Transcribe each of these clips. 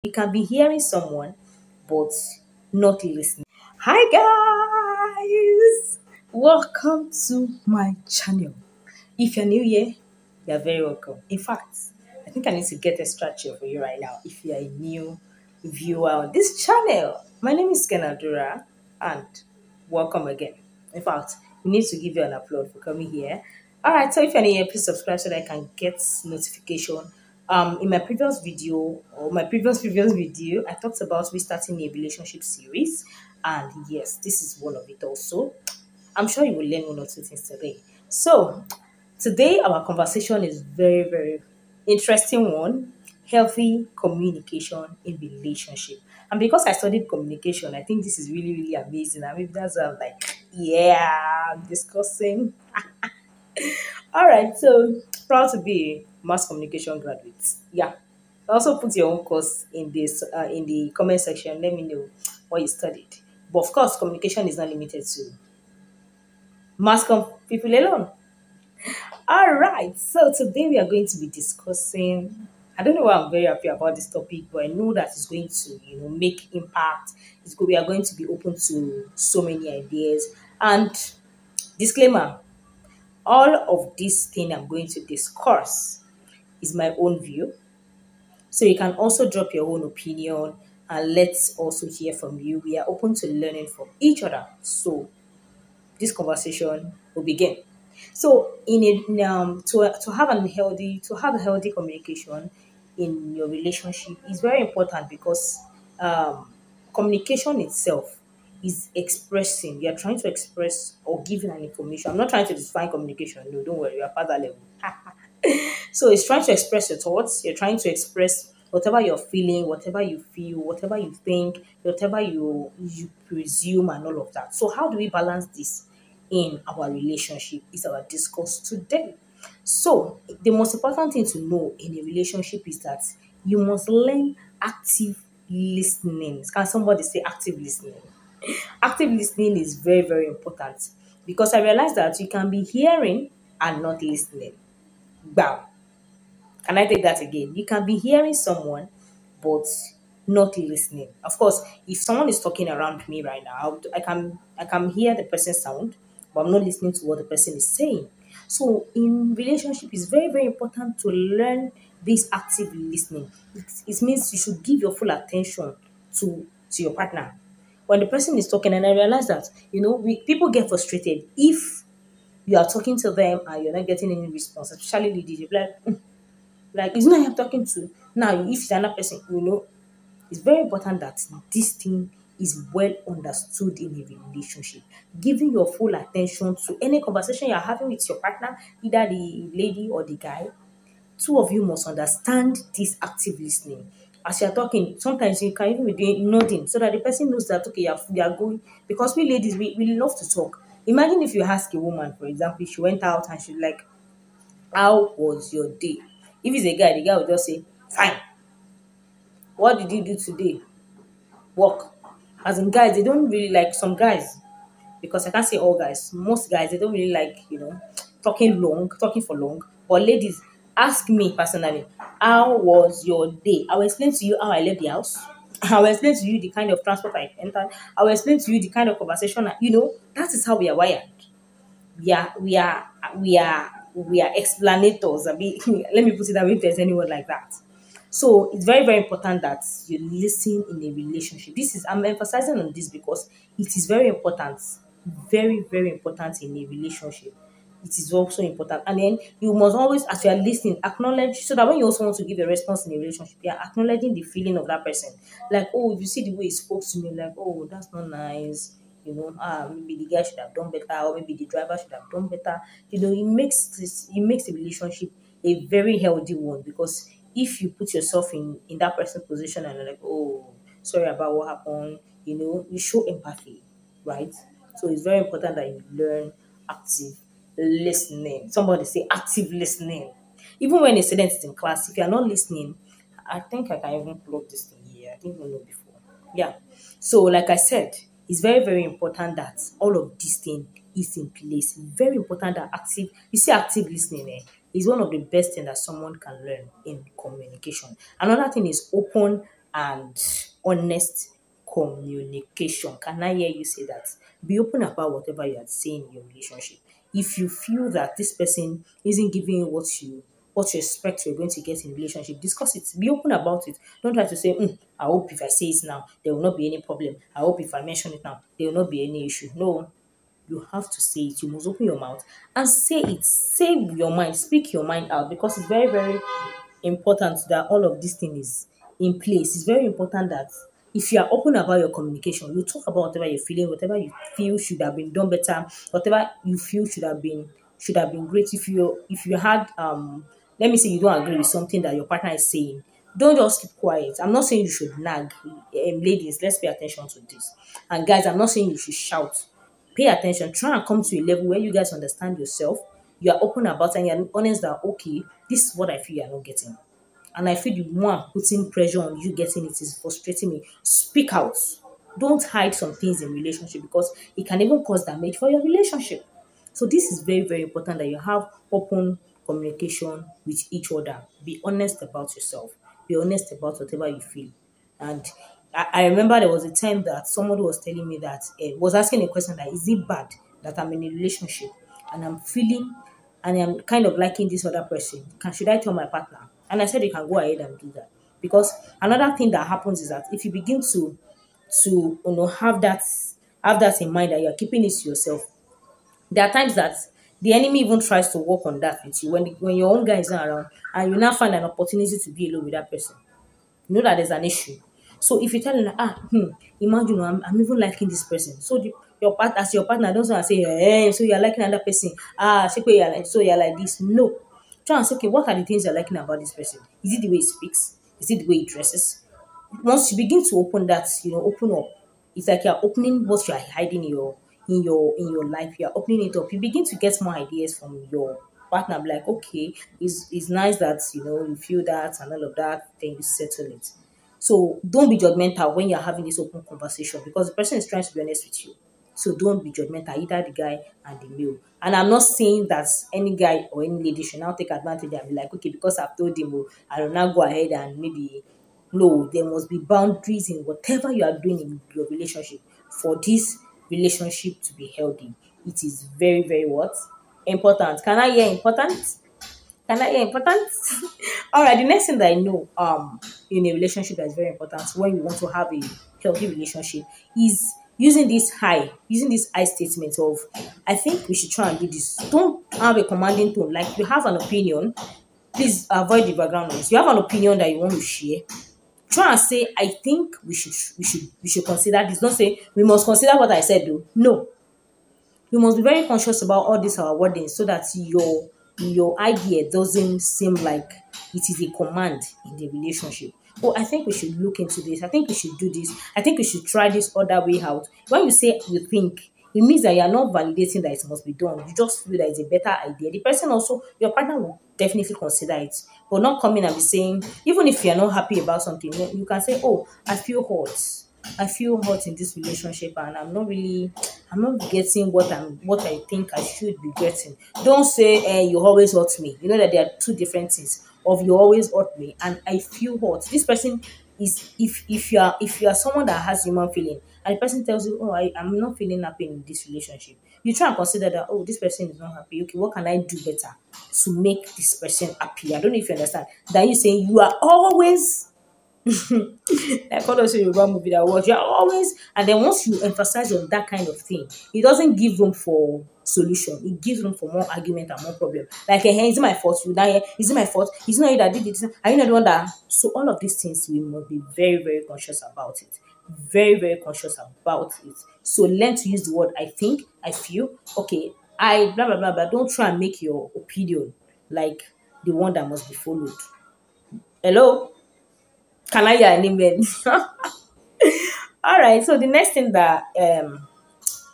You can be hearing someone but not listening. Hi guys! Welcome to my channel. If you're new here, you're very welcome. In fact, I think I need to get a structure for you right now if you're a new viewer on this channel. My name is Kenadura and welcome again. In fact, we need to give you an applaud for coming here. Alright, so if you're new here, please subscribe so that I can get notification. In my previous video or my previous video, I talked about restarting a relationship series, and yes, this is one of it also. I'm sure you will learn one or two things today. So, today our conversation is very interesting one: healthy communication in relationship. And because I studied communication, I think this is really amazing. I mean, that's why I'm like, yeah, I'm discussing. All right, so proud to be a mass communication graduate. Yeah. Also put your own course in this in the comment section. Let me know what you studied. But of course, communication is not limited to people alone. All right, so today we are going to be discussing. I don't know why I'm very happy about this topic, but I know that it's going to, make impact. We are going to be open to so many ideas. And disclaimer: all of this thing I'm going to discuss is my own view. So you can also drop your own opinion and let's also hear from you. We are open to learning from each other. So this conversation will begin. So to have a healthy communication in your relationship is very important because communication itself is expressing. You are trying to express or giving an information. I'm not trying to define communication. No, don't worry. You are past that level. So it's trying to express your thoughts. You're trying to express whatever you're feeling, whatever you feel, whatever you think, whatever you presume, and all of that. So how do we balance this in our relationship? Is our discourse today. So the most important thing to know in a relationship is that you must learn active listening. Can somebody say active listening? Active listening is very important because I realized that you can be hearing and not listening. Bam. Can I take that again? You can be hearing someone, but not listening. Of course, if someone is talking around me right now, I can hear the person's sound, but I'm not listening to what the person is saying. So in relationship, it's very important to learn this active listening. It means you should give your full attention to your partner when the person is talking. And I realize that people get frustrated if you are talking to them and you're not getting any response, especially ladies. You're like, like, it's not I'm talking to. Now, if it's another person, it's very important that this thing is well understood in a relationship. Giving your full attention to any conversation you're having with your partner, either the lady or the guy, two of you must understand this active listening. As you're talking, sometimes you can even be doing nodding so that the person knows that, okay, you are going. Because we ladies, we love to talk. Imagine if you ask a woman, for example, she went out and she's like, how was your day? If it's a guy, the guy will just say, fine. What did you do today? Work. As in guys, they don't really like some guys, because I can't say all guys, most guys, they don't really like, talking for long. But ladies, ask me personally, how was your day? I will explain to you how I left the house. I will explain to you the kind of transport I entered. I will explain to you the kind of conversation, that is how we are wired. We are explanators. I mean, let me put it that way if there's anyone like that. So it's very important that you listen in a relationship. I'm emphasizing on this because it is very important, very important in a relationship. It is also important. And then you must always, as you are listening, acknowledge, so that when you also want to give a response in a relationship, you are acknowledging the feeling of that person. Like, oh, if you see the way he spoke to me, like, oh, that's not nice. Maybe the guy should have done better, or maybe the driver should have done better. It makes the relationship a very healthy one, because if you put yourself in that person's position and you're like, oh, sorry about what happened, you show empathy, right? So it's very important that you learn active listening. Somebody say active listening. Even when a student is in class, if you're not listening, I think I can even plug this thing here. I didn't even know before. Yeah. So, like I said, it's very important that all of these things is in place. Very important that active listening is one of the best things that someone can learn in communication. Another thing is open and honest communication. Can I hear you say that? Be open about whatever you are saying in your relationship. If you feel that this person isn't giving you what you expect you're going to get in relationship, discuss it. Be open about it. Don't try to say, I hope if I say it now, there will not be any problem. I hope if I mention it now, there will not be any issue. No, you have to say it. You must open your mouth and say it. Say your mind. Speak your mind out, because it's very, very important that all of this thing is in place. It's very important that if you are open about your communication, you talk about whatever you're feeling, whatever you feel should have been done better, whatever you feel should have been great. If you had let me say you don't agree with something that your partner is saying, don't just keep quiet. I'm not saying you should nag. Ladies, let's pay attention to this. And guys, I'm not saying you should shout. Pay attention. Try and come to a level where you guys understand yourself. You are open about it and you're honest that, okay, this is what I feel you're not getting. And I feel the more I'm putting pressure on you getting it is frustrating me. Speak out. Don't hide some things in relationship, because it can even cause damage for your relationship. So this is very, very important that you have open communication with each other. Be honest about yourself. Be honest about whatever you feel. And I remember there was a time that somebody was telling me that, was asking a question that, is it bad that I'm in a relationship and I'm feeling and I'm kind of liking this other person? Should I tell my partner? And I said you can go ahead and do that. Because another thing that happens is that if you begin to have that in mind that you're keeping it to yourself, there are times that the enemy even tries to work on that with you when your own guy is not around, and you now find an opportunity to be alone with that person. You know that there's an issue. So if you tell them, imagine, I'm even liking this person. So your partner, as your partner, don't want to say, hey, so you're liking another person. So you're like this. No. Try and say, okay, what are the things you're liking about this person? Is it the way he speaks? Is it the way he dresses? Once you begin to open that, open up. It's like you're opening what you are hiding in your life. You're opening it up. You begin to get more ideas from your partner. Be like, okay, it's nice that you feel that and all of that. Then you settle it. So don't be judgmental when you're having this open conversation, because the person is trying to be honest with you. So don't be judgmental, either the guy and the male. And I'm not saying that any guy or any lady should now take advantage and be like, okay, because I've told him, I will now go ahead and maybe. No, there must be boundaries in whatever you are doing in your relationship for this relationship to be healthy. It is very, very what? Important. Can I hear important? Can I hear important? All right. The next thing that I know, in a relationship that is very important when you want to have a healthy relationship is using this I statement of, I think we should try and do this. Don't have a commanding tone. Like, you have an opinion, please avoid the background noise. You have an opinion that you want to share. Try and say, I think we should consider this. Don't say we must consider what I said though. No, you must be very conscious about all these our wordings, so that your idea doesn't seem like it is a command in the relationship. Oh, I think we should look into this. I think we should do this. I think we should try this other way out. When you say you think, it means that you are not validating that it must be done. You just feel that it's a better idea. The person also, your partner will definitely consider it, but not come in and be saying, even if you are not happy about something, you can say, oh, I feel hot in this relationship, and I'm not getting what I think I should be getting. Don't say, you always hurt me. You know that there are two different things. Of you always hurt me and I feel hot. This person is, if you are someone that has human feeling, and the person tells you, oh, I'm not feeling happy in this relationship, you try and consider that, oh, this person is not happy. Okay, what can I do better to make this person happy? I don't know if you understand. That you saying you are always like all those Yoruba movie that I watch, you're always, and then once you emphasize on that kind of thing, it doesn't give room for solution. It gives room for more argument and more problem. Like, hey, is it my fault? You die here? Is it my fault? Is it not you that did it? Are you not the one that? So all of these things we must be very, very conscious about it. Very, very conscious about it. So learn to use the word I think, I feel, okay, I blah blah blah blah. Don't try and make your opinion like the one that must be followed. Hello? Can I hear an amen? All right. So the next thing that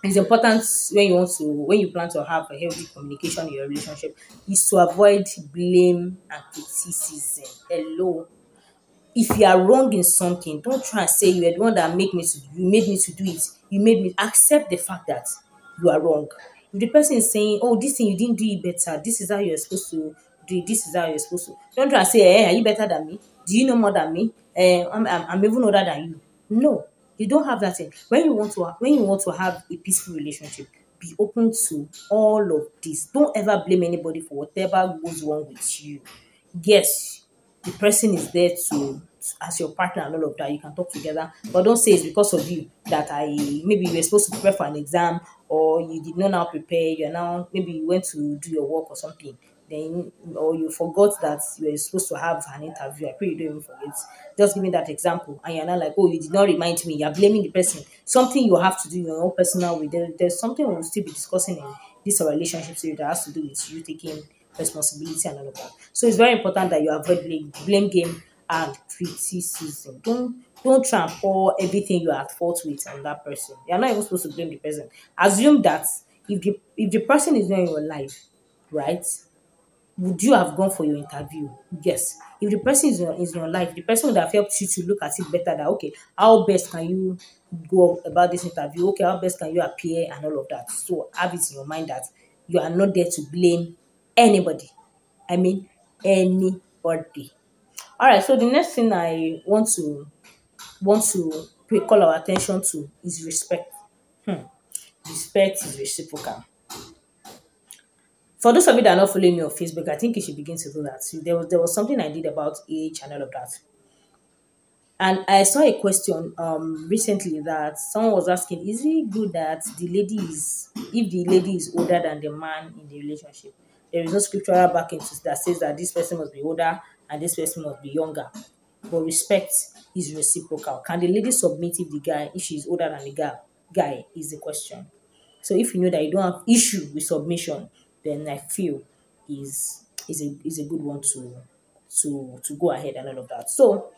is important when you plan to have a healthy communication in your relationship is to avoid blame and criticism. Hello. If you are wrong in something, don't try and say you are the one that you made me to do it. You made me accept the fact that you are wrong. If the person is saying, oh, this thing you didn't do it better, this is how you're supposed to do it, this is how you're supposed to. Don't try and say, hey, are you better than me? Do you know more than me? I'm even older than you. No, you don't have that thing. When you want to have a peaceful relationship, be open to all of this. Don't ever blame anybody for whatever goes wrong with you. Yes, the person is there to as your partner and all of that. You can talk together, but don't say it's because of you that I maybe you were supposed to prepare for an exam, or you did not now prepare. You're now maybe you went to do your work or something. Then or you forgot that you were supposed to have an interview. I pray you don't even forget. Just give me that example, and you're not like, oh, you did not remind me. You're blaming the person. Something you have to do in your own personal way. There's something we'll still be discussing in this relationship series that has to do with you taking responsibility and all of that. So it's very important that you avoid blame game and criticism. Don't try and pour everything you are at fault with on that person. You're not even supposed to blame the person. Assume that if the person is not in your life, right? Would you have gone for your interview? Yes. If the person is in your life, the person would have helped you to look at it better that okay, how best can you go about this interview? Okay, how best can you appear and all of that. So have it in your mind that you are not there to blame anybody. I mean anybody. All right, so the next thing I want to call our attention to is respect. Respect is reciprocal. For those of you that are not following me on Facebook, I think you should begin to do that. So there was something I did about age and all of that. And I saw a question recently that someone was asking, is it good that the lady is if the lady is older than the man in the relationship? There is no scriptural backing that says that this person must be older and this person must be younger. But respect is reciprocal. Can the lady submit if she is older than the guy is the question. So if you know that you don't have issue with submission, then I feel is a good one to go ahead and all of that. So,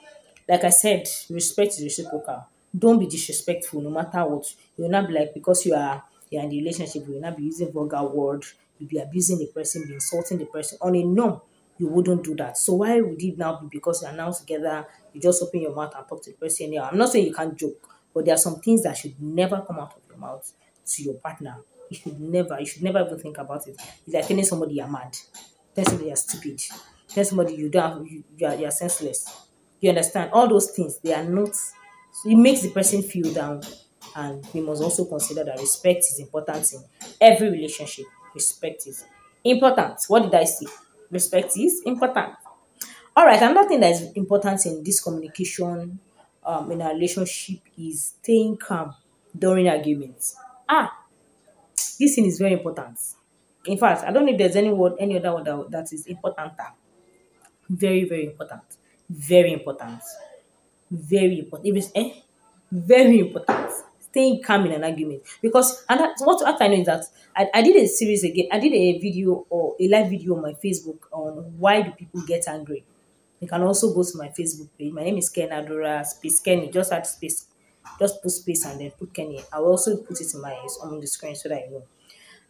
like I said, respect is reciprocal. Don't be disrespectful no matter what. You will not be like because you're in the relationship, you will not be using vulgar word, you'll be abusing the person, be insulting the person. On a norm, you wouldn't do that. So why would it now be because you're now together, you just open your mouth and talk to the person anyhow? I'm not saying you can't joke, but there are some things that should never come out of your mouth to your partner. You should never even think about it. It's like telling somebody you're mad, telling somebody you're stupid, telling somebody you don't have, you're senseless. You understand? All those things, they are not, so it makes the person feel down. And we must also consider that respect is important in every relationship. Respect is important. What did I say? Respect is important. All right, another thing that is important in this communication in a relationship is staying calm during arguments. This thing is very important. In fact, I don't know if there's any other word that is important. Very, very important. Very important. Very important. It is very important. Staying calm in an argument because and that's what I know is that I did a series again. I did a video or a live video on my Facebook on why do people get angry. You can also go to my Facebook page. My name is Ken Adora Space Kenny. Just add space, just put space and then put Kenny. I will also put it in my on the screen so that you know.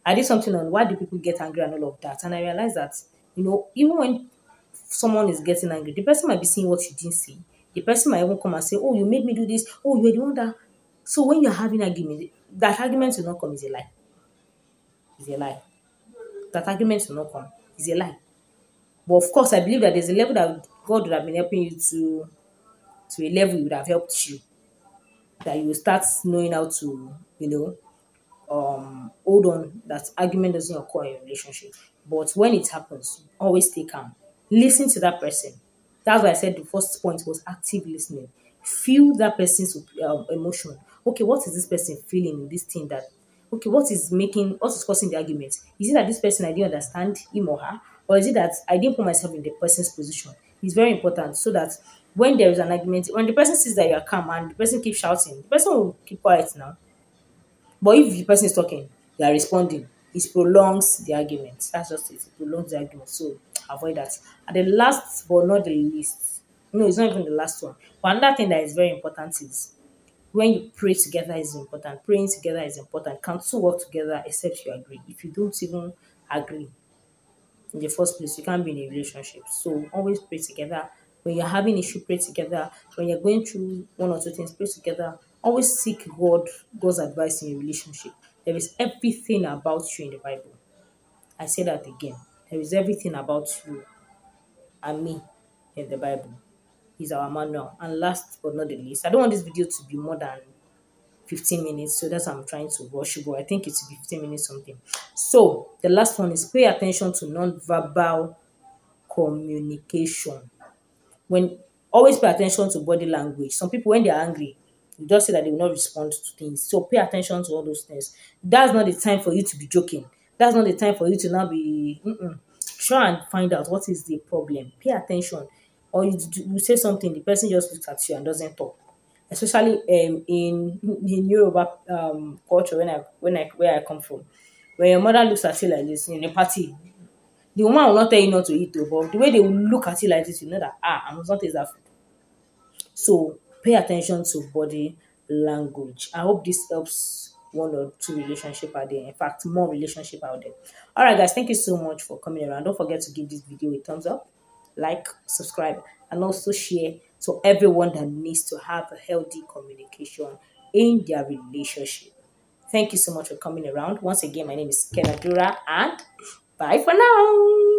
I did something on why do people get angry and all of that, and I realized that even when someone is getting angry, the person might be seeing what you didn't see. The person might even come and say, "Oh, you made me do this. Oh, you were the one that." So when you're having argument, that argument will not come is a lie. Is a lie. That argument will not come is a lie. But of course, I believe that there's a level that God would have been helping you to a level He would have helped you that you will start knowing how to hold on that argument doesn't occur in your relationship. But when it happens, always stay calm. Listen to that person. That's why I said the first point was active listening. Feel that person's emotion. Okay, what is this person feeling in this thing that okay, what is causing the argument? Is it that this person I didn't understand him or her? Or is it that I didn't put myself in the person's position? It's very important so that when there is an argument, when the person sees that you are calm and the person keeps shouting, the person will keep quiet now. But if the person is talking, they are responding, it prolongs the argument. That's just it. It prolongs the argument. So avoid that. And the last but not the least, no, it's not even the last one. But another thing that is very important is when you pray together is important. Praying together is important. Can two work together except you agree? If you don't even agree, in the first place, you can't be in a relationship. So always pray together. When you're having issue, pray together. When you're going through one or two things, pray together. Always seek God's advice in a relationship. There is everything about you in the Bible. I say that again. There is everything about you and me in the Bible. is our manual. And last but not the least, I don't want this video to be more than 15 minutes, so that's why I'm trying to rush, but I think it will be 15 minutes something. So the last one is pay attention to non-verbal communication. When Always pay attention to body language. Some people, when they're angry, you just say that they will not respond to things. So pay attention to all those things. That's not the time for you to be joking. That's not the time for you to now be try and find out what is the problem. Pay attention. Or you say something, the person just looks at you and doesn't talk. Especially in Yoruba culture, where I come from. When your mother looks at you like this in a party, the woman will not tell you not to eat, though, but the way they will look at you like this, you know that I must not taste that food. So pay attention to body language. I hope this helps one or two relationship out there. In fact, more relationship out there. All right, guys, thank you so much for coming around. Don't forget to give this video a thumbs up, like, subscribe, and also share to everyone that needs to have a healthy communication in their relationship. Thank you so much for coming around. Once again, my name is Kenadura, and bye for now.